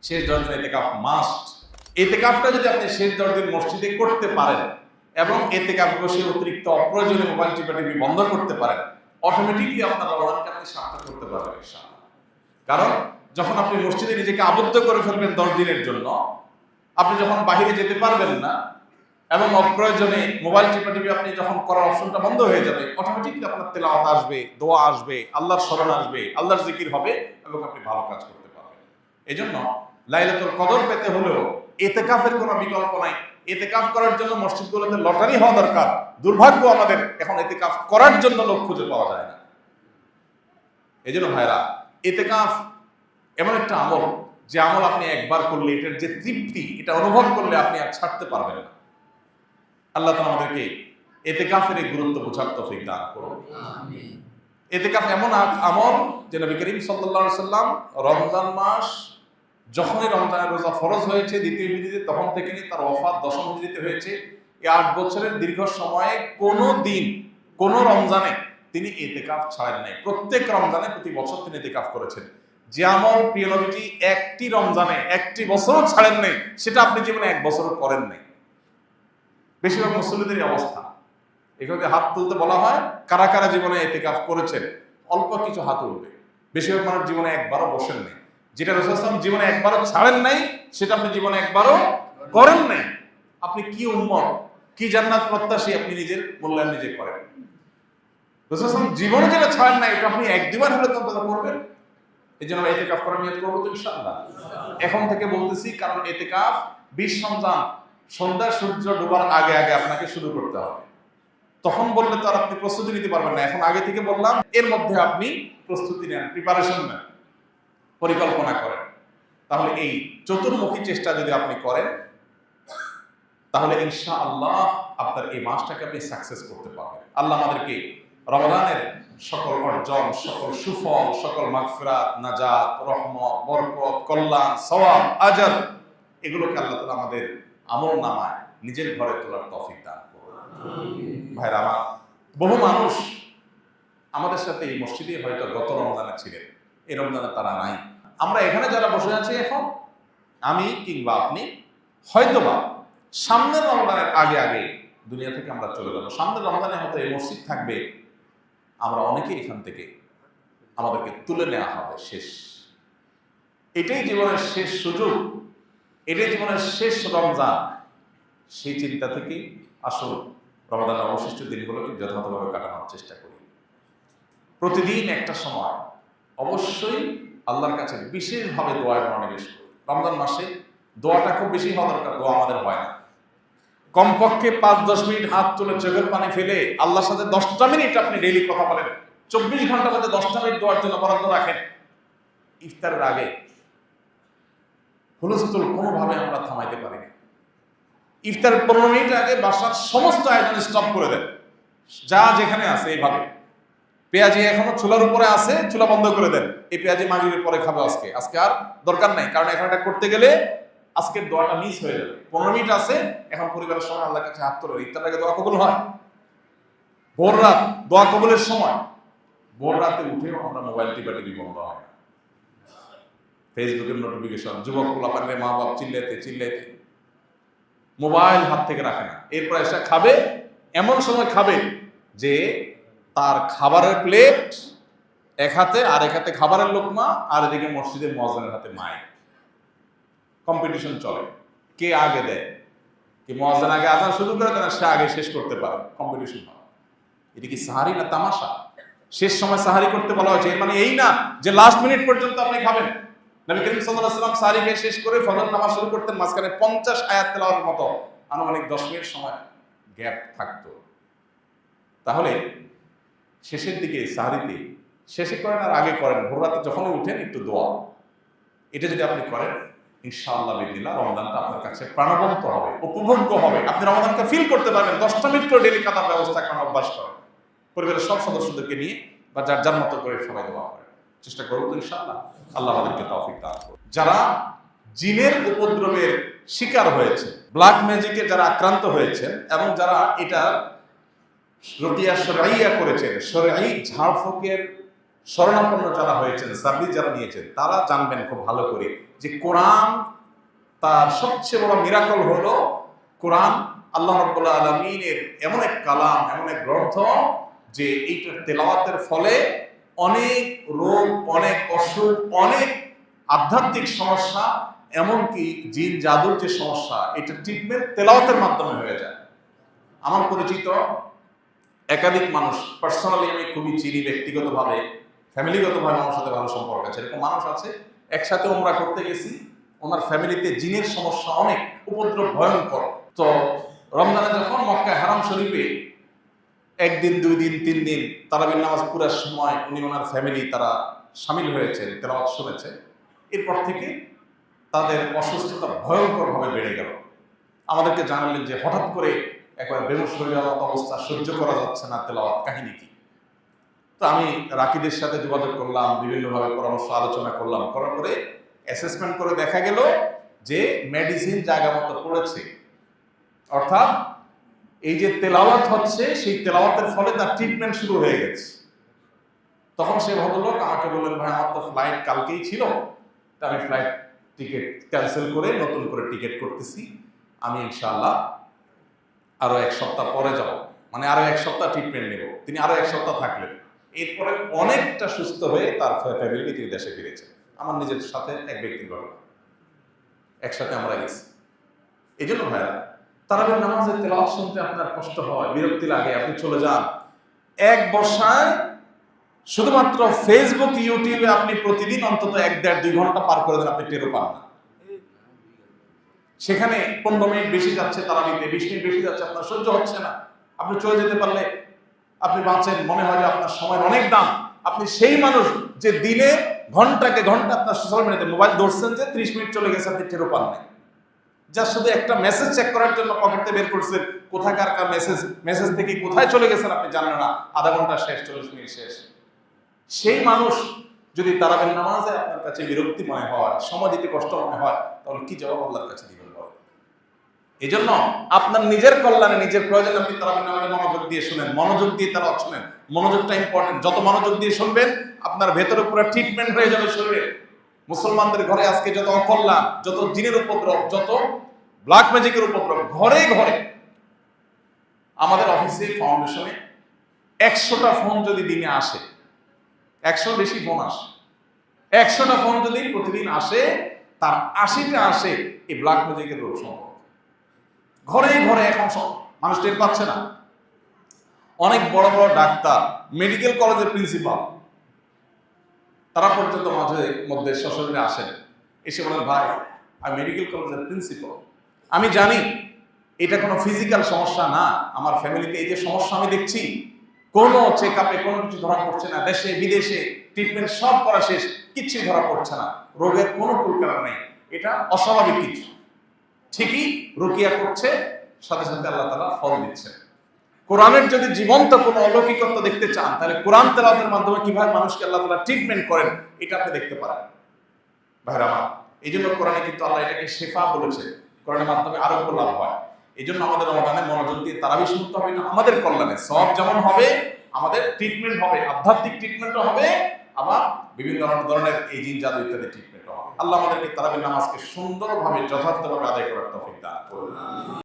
শেষ 10 দিন ইতিকাফ মাস্ট। ইতিকাফটা যদি আপনি শেষ 10 দিন মসজিদে করতে পারেন এবং ইতিকাফ বসে অতিরিক্ত অপ্রয়োজনীয় মোবাইল টিপাটিপি বন্ধ করতে পারেন, অটোমেটিকলি আপনার রমজানকে আপনি সার্থক করতে পারবেন ইনশাআল্লাহ। কারণ যখন আপনি মসজিদে নিজেকে আবদ্ধ করে ফেলবেন 10 দিনের জন্য, আপনি যখন বাহিরে যেতে পারবেন না এবং অপ্রয়োজনে মোবাইল টিপাটিপি আপনি যখন করার অপশনটা বন্ধ হয়ে যাবে, অটোমেটিকলি আপনার তেলাওয়াত আসবে, দোয়া আসবে, আল্লাহর স্মরণ আসবে, আল্লাহর জিকির হবে এবং আপনি ভালো কাজ করতে পারবেন। এজন্য লাইলাতুল কদর পেতে হলেও ইতিকাফের কোনো বিকল্প নাই। ইতিকাফ করার জন্য মসজিদগুলোতে লটারি হওয়া দরকার। দুর্ভাগ্য আমাদের এখন ইতিকাফ করার জন্য লোক খুঁজে পাওয়া যায় না। এজন্য ভাইরা, ইতিকাফ এমন একটা আমল, যে আমল আপনি একবার করলে এটার যে তৃপ্তি, এটা অনুভব করলে আপনি আর ছাড়তে পারবেন না। আল্লাহ তাআলা আমাদেরকে ইতিকাফের এই গুরুত্ব বোঝার তৌফিক দান করুন। আমিন। ইতিকাফ এমন আমল যে নবী করিম সাল্লাল্লাহু আলাইহি সাল্লাম রমজান মাস যখনই রমজানের রোজা ফরজ হয়েছে দ্বিতীয় হিজরিতে, তখন থেকে তার ওফাত দশম হিজরিতে হয়েছে। এই 8 বছরের দীর্ঘ সময়ে কোনো দিন, কোনো রমজানে তিনি ইতিকাফ ছাড়েন নাই। প্রত্যেক রমজানে প্রতি বছর তিনি ইতিকাফ করেছেন। যে আমল প্রিয় নবীজি একটি রমজানে একটি বছরও ছাড়েন নাই, সেটা আপনি জীবনে 1 বছরও করেন নাই। বেশিরভাগ মুসল্লিদেরই অবস্থা। এখানে হাত তুলতে বলা হয়, কারা কারা জীবনে ইতিকাফ করেছেন, অল্প কিছু হাত উঠবে। বেশিরভাগ মানুষ জীবনে একবারও বসেন নাই। যেটা রাসূল সাল্লাল্লাহু আলাইহি ওয়াসাল্লাম জীবনে একবারও ছাড়েন নাই, সেটা আপনি জীবনে একবারও করেন নাই। আপনি কি উম্মত, কি জান্নাত প্রত্যাশী, আপনি নিজের মূল্যায়ন নিজে করেন। রাসূল সাল্লাল্লাহু আলাইহি ওয়াসাল্লাম জীবনে যেটা ছাড়েন নাই, এটা আপনি 1-2 বার হলে তো করবেন। এই জন্য ইতিকাফ করার নিয়ত করবো তো ইনশাআল্লাহ। এখন থেকে বলতেছি, কারণ ইতিকাফ 20 রমজান সন্ধ্যা সূর্য ডোবার আগে আগে আপনাকে শুরু করতে হবে। তখন বললে তো আর আপনি প্রস্তুতি নিতে পারবেন না। এখন আগে থেকে বললাম, এর মধ্যে আপনি প্রস্তুতি নেন, প্রিপারেশন নেন, পরিকল্পনা করেন। তাহলে এই চতুর্মুখী চেষ্টা যদি আপনি করেন, তাহলে ইনশাআল্লাহ আপনার এই মাসটাকে আপনি সাকসেস করতে পারবেন। আল্লাহ আমাদেরকে রমজানের সকল অর্জন, সকল সুফল, সকল মাগফিরাত, নাজাত, রহমত, বরকত, কল্যাণ, সওয়াব, আজর, এগুলোকে আল্লাহ তাআলা আমাদের আমলনামায় নিজের ঘরে তোলার তৌফিক দান করুন। ভাইরা আমার, বহু মানুষ আমাদের সাথে এই মসজিদে হয়তো গত রমজানে ছিলেন, এই রমজানে তারা নাই। আমরা এখানে যারা বসে আছি এখন, আমি কিংবা আপনি, হয়তোবা সামনের রমজানের আগে আগে দুনিয়া থেকে আমরা চলে যাবো। সামনের রমজানে হয়তো এই মসজিদ থাকবে, আমরা অনেকেই এখান থেকে আমাদেরকে তুলে নেওয়া হবে শেষ। এটাই জীবনের শেষ সুযোগ, এটাই জীবনের শেষ রমজান। সেই চিন্তা থেকেই আসল রমজানের অবশিষ্ট দিনগুলোকে যথাযথভাবে কাটানোর চেষ্টা করি। প্রতিদিন একটা সময় অবশ্যই আল্লাহর কাছে বিশেষভাবে দোয়ায় মনোনিবেশ করি। রমজান মাসে দোয়াটা খুব বেশি হওয়া দরকার, দোয়া আমাদের হয় না। কমপক্ষে 5-10 মিনিট হাত তুলে চোখের পানি ফেলে আল্লাহর সাথে 10টা মিনিট আপনি ডেইলি কথা বলেন। 24 ঘন্টার মধ্যে 10টা মিনিট দোয়ার জন্য বরাদ্দ রাখেন। ইফতারের আগে হুলস্থুল কোনোভাবে আমরা থামাইতে পারি না। ইফতারের 15 মিনিট আগে বাসার সমস্ত আয়োজন স্টপ করে দেন, যা যেখানে আছে। এইভাবে পেঁয়াজি এখনো চুলার উপরে আছে, চুলা বন্ধ করে দেন। এই পেঁয়াজি মাগরিবের পরে খাবো আজকে আর দরকার নাই, কারণ এখন এটা করতে গেলে আজকের দোয়াটা মিস হয়ে যাবে। 15 মিনিট আছে, এখন পরিবারের সময় আল্লাহর কাছে হাত তোলেন। ইফতারের আগে দোয়া কবুল হয়। ভোর রাত দোয়া কবুলের সময়। ভোর রাতে উঠেও আমরা মোবাইল টিপাটিপি বন্ধ হয় না। ফেসবুকের নোটিফিকেশন, যুবক পোলাপানে মা বাপ চিল্লাইতে মোবাইল হাত থেকে রাখে না। এরপর এসে খাবে, এমন সময় খাবে যে তার খাবারের প্লেট এক হাতে, আর এক হাতে খাবারের লোকমা, আর এদিকে মসজিদের মুয়াজ্জিনের হাতে মাইক। কম্পিটিশন চলে, কে আগে দেয়, কি মুয়াজ্জিন আগে আজান শুরু করে দেয়, সে আগে শেষ করতে পারে, কম্পিটিশন হয়। এটা কি সাহারি না তামাশা? শেষ সময় সাহারি করতে বলা হয়েছে, এর মানে এই না যে লাস্ট মিনিট পর্যন্ত আপনি খাবেন। নবী করিম সাল্লাল্লাহু আলাইহি ওয়াসাল্লাম সাহারি খেয়ে শেষ করে ফজর নামাজ শুরু করতেন, মাঝখানে 50 আয়াত তেলাওয়াতের মতো আনুমানিক 10 মিনিট সময় গ্যাপ থাকতো। তাহলে শেষের দিকে সাহারিতে শেষে করেন আর আগে করেন, ভোর রাতে যখনই উঠেন একটু দোয়া, এটা যদি আপনি করেন ইনশাআল্লাহ বিদিল্লাহ রমজানটা আপনার কাছে প্রাণবন্ত হবে, উপভোগ্য হবে। আপনি রমজানকে ফিল করতে পারবেন। 10টা মিনিট করে ডেইলি কাটার ব্যবস্থা করার অভ্যাস করেন। পরিবারের সব সদস্যদেরকে নিয়ে বা যার মতো করে সবাই দোয়া করেন, চেষ্টা করবো তো ইনশাআল্লাহ। আল্লাহ আমাদেরকে তৌফিক দান করুন। যারা জিনের উপদ্রবের শিকার হয়েছে, ব্ল্যাক ম্যাজিকে যারা আক্রান্ত হয়েছেন, এবং যারা এটা রকিয়া শরঈয়া করেছেন, শরঈ ঝাড়ফুঁকের শরণাপন্ন যারা হয়েছেন, সার্ভিস যারা নিয়েছেন, তারা জানবেন খুব ভালো করে যে কোরআন তার সবচেয়ে বড় মিরাকল হলো কোরআন আল্লাহ রাব্বুল আলামিনের এমন এক কালাম, এমন এক গ্রন্থ যে এইটার তেলাওয়াতের ফলে অনেক রোগ, অনেক অসুখ, অনেক আধ্যাত্মিক সমস্যা, এমনকি জিন জাদুর যে সমস্যা, এটা ট্রিটমেন্ট তেলাওয়াতের মাধ্যমে হয়ে যায়। আমার পরিচিত একাধিক মানুষ, পার্সোনালি আমি খুবই চিনি, ব্যক্তিগতভাবে ফ্যামিলিগতভাবে আমার সাথে ভালো সম্পর্ক আছে, এরকম মানুষ আছে। একসাথে উমরা করতে গেছি, ওনার ফ্যামিলিতে জিনের সমস্যা অনেক, উপদ্রব ভয়ঙ্কর। তো রমজানে যখন মক্কায় হারাম শরীফে একদিন, 2 দিন, 3 দিন তারাবির নামাজ পুরার সময় উনি ওনার ফ্যামিলি তারা সামিল হয়েছেন, তেলাওয়াত শুনেছে, এরপর থেকে তাদের অসুস্থতা ভয়ঙ্করভাবে বেড়ে গেল। আমাদেরকে জানালেন যে হঠাৎ করে একবার বেহুশ হয়ে যাওয়ার মতো অবস্থা, সহ্য করা যাচ্ছে না, তেলাওয়াত কাহিনী কি। তো আমি রাকিদের সাথে যোগাযোগ করলাম, বিভিন্নভাবে পরামর্শ আলোচনা করলাম, করার পরে অ্যাসেসমেন্ট করে দেখা গেল যে মেডিসিন জায়গা মতো পড়েছে, অর্থাৎ এই যে তেলাওয়াত হচ্ছে সেই তেলাওয়াতের ফলে তার ট্রিটমেন্ট শুরু হয়ে গেছে। তখন সে ভদ্রলোক আমাকে বললেন, ভাই আমার তো ফ্লাইট কালকেই ছিল, তা আমি ফ্লাইট টিকিট ক্যান্সেল করে নতুন করে টিকিট করতেছি, আমি ইনশাআল্লাহ আরো 1 সপ্তাহ পরে যাব, মানে আরো 1 সপ্তাহ ট্রিটমেন্ট নেব। তিনি আরো 1 সপ্তাহ থাকলেন, এরপরে অনেকটা সুস্থ হয়ে তার ফ্যামিলি তিনি দেশে ফিরেছেন। আমার নিজের সাথে এক ব্যক্তির ঘটনা, একসাথে আমরা গেছি। এই জন্য ভাইরা, তারাবির নামাজের তেলাওয়াত শুনতে আপনার কষ্ট হয়, বিরক্তি লাগে, আপনি চলে যান। এক বসায় শুধুমাত্র ফেসবুক, ইউটিউবে আপনি প্রতিদিন অন্তত 1-1.5-2 ঘন্টা পার করে দেন, আপনি টেরও পান না। সেখানে 15 মিনিট বেশি যাচ্ছে তারাবিতে, 20 মিনিট বেশি যাচ্ছে, আপনার সহ্য হচ্ছে না। আপনি চলে যেতে পারলে আপনি বাঁচেন, মনে হয় যে আপনার সময় অনেক দাম। আপনি সেই মানুষ যে দিনে ঘন্টাকে ঘন্টা আপনার সোশ্যাল মিডিয়াতে মোবাইল ধরছেন, যে 30 মিনিট চলে গেছে আপনি টেরও পান নাই। যা শুধু একটা মেসেজ চেক করার জন্য পকেটে বের করছেন, কোথাকার মেসেজ থেকে কোথায় চলে গেছেন আপনি জানেন না, আধা ঘন্টা শেষ, 40 মিনিট শেষ। সেই মানুষ যদি তারাবির নামাজে আপনার কাছে বিরক্তি মনে হয়, সময় দিতে কষ্ট মনে হয়, তাহলে কি জবাব আল্লাহর কাছে দিবেন? এই জন্য আপনার নিজের কল্যাণে, নিজের প্রয়োজনে আপনি তারাবির নামাজে মনোযোগ দিয়ে শুনেন, মনোযোগ দিয়ে তারা শুনেন। মনোযোগটা ইম্পর্টেন্ট। যত মনোযোগ দিয়ে শুনবেন, আপনার ভেতরে পুরো ট্রিটমেন্ট হয়ে যাবে শরীরে। মুসলমানদের ঘরে আজকে যত অকল্যাণ, যত জিনের উপদ্রব, যত ব্ল্যাক ম্যাজিকের উপদ্রব, ঘরে ঘরে। আমাদের অফিসে, ফাউন্ডেশনে 100টা ফোন যদি দিনে আসে, 100 বেশি ফোন আসে, 100টা ফোন যদি প্রতিদিন আসে, তার 80টা আসে এই ব্ল্যাক ম্যাজিকের রোগ সম্পর্কে। ঘরে ঘরে এখন সব মানুষ টের পাচ্ছে না। অনেক বড় বড় ডাক্তার, মেডিকেল কলেজের প্রিন্সিপাল, তারা পর্যন্ত মাঝে মধ্যে সশরীরে আসেন, এসে বলেন, ভাই আমি মেডিকেল কলেজের প্রিন্সিপাল, আমি জানি এটা কোনো ফিজিক্যাল সমস্যা না, আমার ফ্যামিলিতে এই যে সমস্যা আমি দেখছি, কোনো চেক আপে কোনো কিছু ধরা পড়ছে না, দেশে বিদেশে ট্রিটমেন্ট সব করা শেষ, কিচ্ছুই ধরা পড়ছে না, রোগের কোনো কুলকারা নেই, এটা অস্বাভাবিক কিছু। ঠিকই রুকিয়া করছে, সাথে সাথে আল্লাহ তাআলা ফল দিচ্ছে। কোরআনের যদি জীবন্ত কোনো অলৌকিকত্ব দেখতে চান, তাহলে কোরআন তেলাওয়াতের মাধ্যমে কিভাবে মানুষকে আল্লাহ তাআলা ট্রিটমেন্ট করেন, এটা আপনি দেখতে পারেন ভাইরা আমার। এই জন্য কোরআনে কিন্তু আল্লাহ এটাকে শেফা বলেছে, কোরআনের মাধ্যমে আরোগ্য লাভ হয়। এই জন্য আমাদের রমাদানে মনোযোগ দিয়ে তারাবি শুনতে হবে, না আমাদের কল্যাণে, সব যেমন হবে, আমাদের ট্রিটমেন্ট হবে, আধ্যাত্মিক ট্রিটমেন্টও হবে, আবার বিভিন্ন ধরনের এই জিন জাদু ইত্যাদি ট্রিটমেন্টও হবে। আল্লাহ আমাদেরকে তারাবির নামাজকে সুন্দরভাবে, যথার্থভাবে আদায় করার তৌফিক দান করুন।